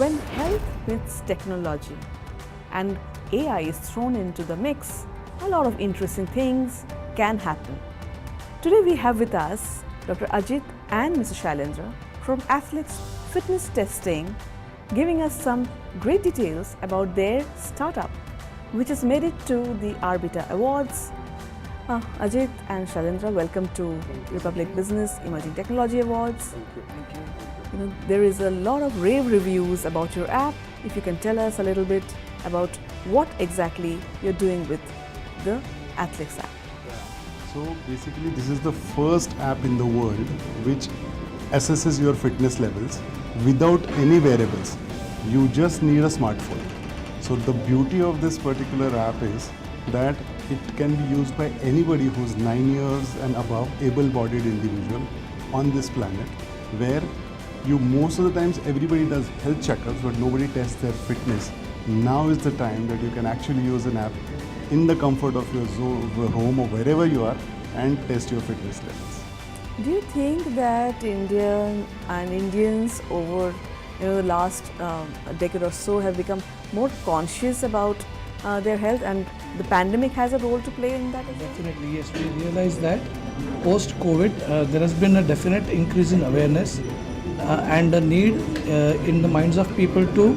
When health meets technology and AI is thrown into the mix, a lot of interesting things can happen. Today we have with us Dr. Ajit and Mr. Shailendra from Athlex Fitness Testing, giving us some great details about their startup, which has made it to the Arbiter Awards. Ajit and Shailendra, welcome to Republic Business Emerging Technology Awards. Thank you. There is a lot of rave reviews about your app. If you can tell us a little bit about what exactly you're doing with the Athlex app. So basically this is the first app in the world which assesses your fitness levels without any wearables. You just need a smartphone. So the beauty of this particular app is that it can be used by anybody who's 9 years and above, able-bodied individual on this planet, where most of the times everybody does health checkups but nobody tests their fitness. Now is the time that you can actually use an app in the comfort of your home or wherever you are and test your fitness levels. Do you think that Indians over the last decade or so have become more conscious about their health, and the pandemic has a role to play in that as well? Definitely, yes. We realize that post-COVID, there has been a definite increase in awareness and a need in the minds of people to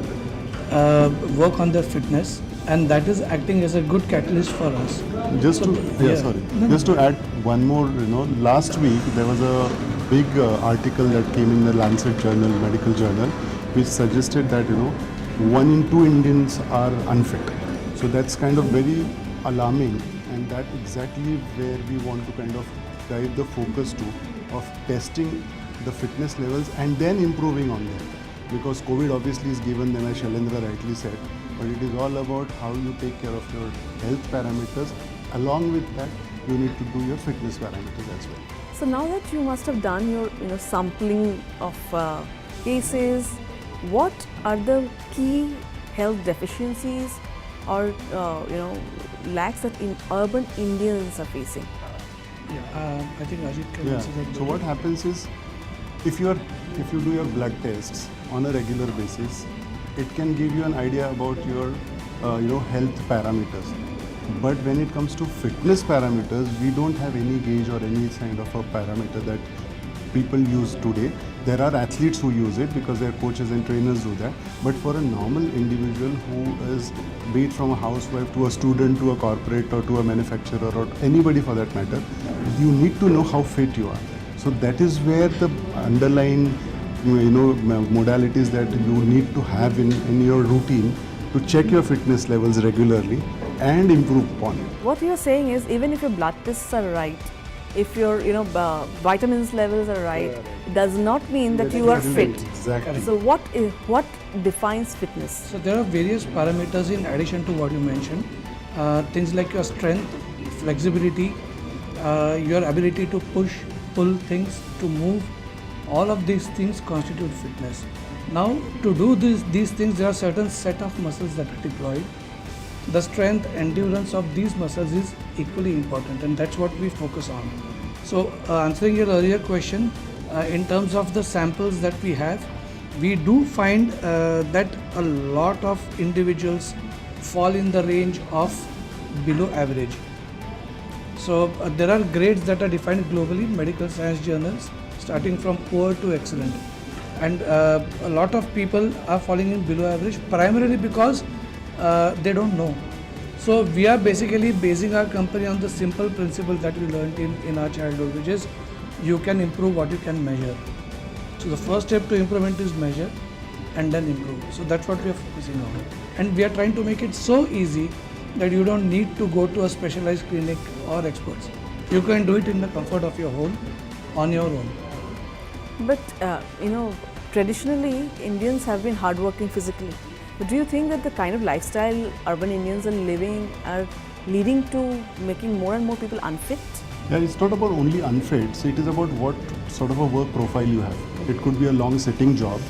work on their fitness, and that is acting as a good catalyst for us. Just to add one more, last week there was a big article that came in the Lancet journal, medical journal, which suggested that 1 in 2 Indians are unfit. So that's kind of very alarming, and that exactly where we want to kind of drive the focus to, of testing the fitness levels and then improving on them. Because COVID obviously is given them, as Shailendra rightly said, but it is all about how you take care of your health parameters. Along with that, you need to do your fitness parameters as well. So now that you must have done your sampling of cases, what are the key health deficiencies or lacks that urban Indians are facing? I think Ajit can answer that. So what happens is, if you do your blood tests on a regular basis, it can give you an idea about your health parameters. But when it comes to fitness parameters, we don't have any gauge or any kind of a parameter that people use today. There are athletes who use it because their coaches and trainers do that. But for a normal individual who is, be it from a housewife to a student to a corporate or to a manufacturer or anybody for that matter, you need to know how fit you are. So that is where the underlying modalities that you need to have in your routine to check your fitness levels regularly and improve upon it. What you're saying is, even if your blood tests are right, if your vitamins levels are right, it does not mean that you are fit. Exactly. So what defines fitness? So there are various parameters in addition to what you mentioned. Things like your strength, flexibility, your ability to push, pull things, to move. All of these things constitute fitness. Now, to do these things, there are certain set of muscles that are deployed. The strength, endurance of these muscles is equally important, and that's what we focus on. So, answering your earlier question, in terms of the samples that we have, we do find that a lot of individuals fall in the range of below average. So, there are grades that are defined globally in medical science journals, starting from poor to excellent. And a lot of people are falling in below average primarily because they don't know. So we are basically basing our company on the simple principle that we learned in our childhood, which is you can improve what you can measure. So the first step to improvement is measure and then improve. So that's what we are focusing on. And we are trying to make it so easy that you don't need to go to a specialized clinic or experts. You can do it in the comfort of your home on your own. But traditionally Indians have been hardworking physically. But do you think that the kind of lifestyle urban Indians are living are leading to making more and more people unfit? Yeah, it's not about only unfit. So it is about what sort of a work profile you have. It could be a long sitting job.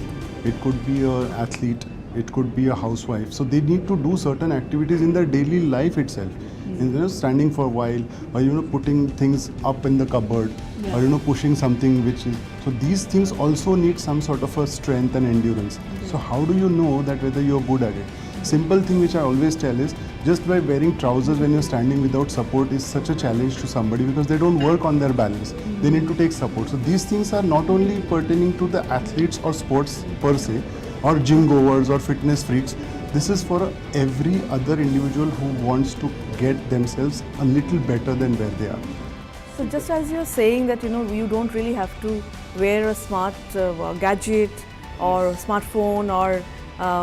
It could be an athlete. It could be a housewife. So they need to do certain activities in their daily life itself. And standing for a while, or putting things up in the cupboard. or pushing something which is, so these things also need some sort of a strength and endurance. So how do you know that whether you're good at it? Simple thing which I always tell is, just by wearing trousers when you're standing without support is such a challenge to somebody, because they don't work on their balance. They need to take support. So these things are not only pertaining to the athletes or sports per se, or gym goers or fitness freaks. This is for every other individual who wants to get themselves a little better than where they are. So just as you're saying that you don't really have to wear a smart gadget or smartphone, or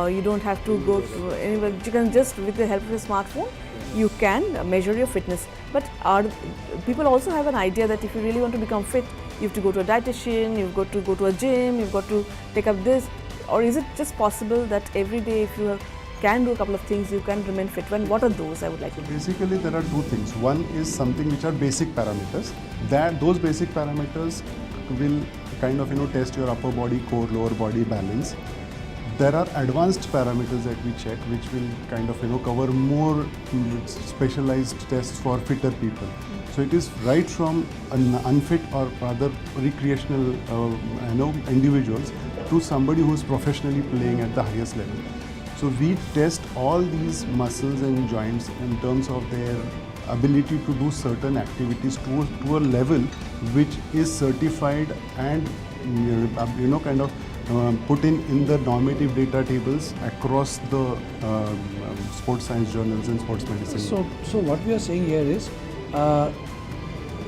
you don't have to go to anywhere. You can just, with the help of a smartphone, you can measure your fitness. But people also have an idea that if you really want to become fit, you have to go to a dietitian, you've got to go to a gym, you've got to take up this. Or is it just possible that every day, if you can do a couple of things, you can remain fit? What are those? I would like to know. Basically, there are two things. One is something which are basic parameters. Those basic parameters will kind of test your upper body, core, lower body balance. There are advanced parameters that we check, which will kind of cover more specialized tests for fitter people. So it is right from an unfit or rather recreational individuals to somebody who is professionally playing at the highest level. So we test all these muscles and joints in terms of their ability to do certain activities to a level which is certified and kind of put in the normative data tables across the sports science journals and sports medicine. So what we are saying here is,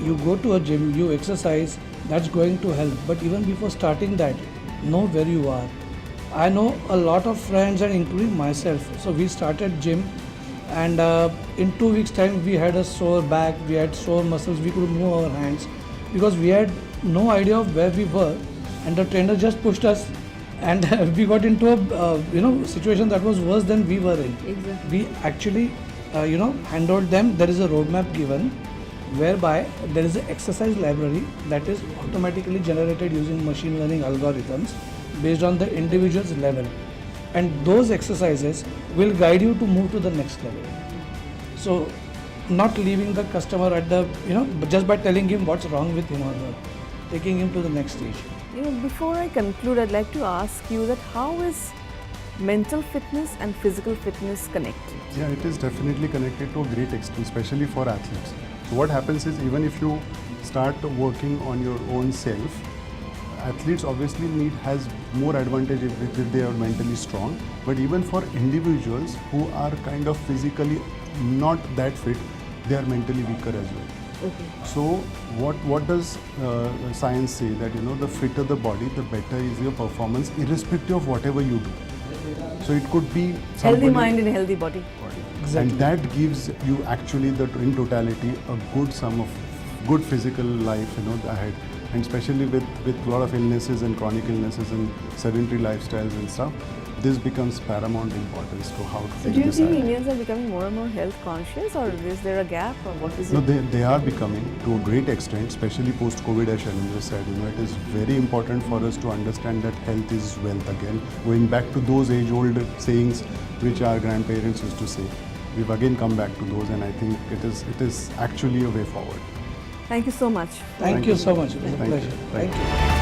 you go to a gym, you exercise, that's going to help. But even before starting that, know where you are. I know a lot of friends, and including myself. So we started gym, and in 2 weeks time we had a sore back, we had sore muscles, we couldn't move our hands because we had no idea of where we were, and the trainer just pushed us, and we got into a situation that was worse than we were in. Exactly. We actually handled them. There is a roadmap given whereby there is an exercise library that is automatically generated using machine learning algorithms based on the individual's level, and those exercises will guide you to move to the next level. So not leaving the customer at the just by telling him what's wrong with him or her, taking him to the next stage. Before I conclude, I'd like to ask you that how is mental fitness and physical fitness connected? Yeah, it is definitely connected to a great extent, especially for athletes. So what happens is, even if you start working on your own self, athletes obviously has more advantage if they are mentally strong. But even for individuals who are kind of physically not that fit, they are mentally weaker as well. Okay. So what does science say? That the fitter the body, the better is your performance, irrespective of whatever you do. So it could be healthy mind in a healthy body. Exactly. And that gives you actually in totality a good sum of good physical life ahead. And especially with a lot of illnesses and chronic illnesses and sedentary lifestyles and stuff, this becomes paramount importance to how to So take do you this think ahead. Indians are becoming more and more health conscious, or is there a gap, or what is No, it? they are becoming to a great extent, especially post-COVID, as Shailendra said. It is very important for us to understand that health is wealth again. Going back to those age-old sayings which our grandparents used to say, we've again come back to those, and I think it is actually a way forward. Thank you so much. Thank you so much. It was a Thank you. pleasure. Thank Thank you.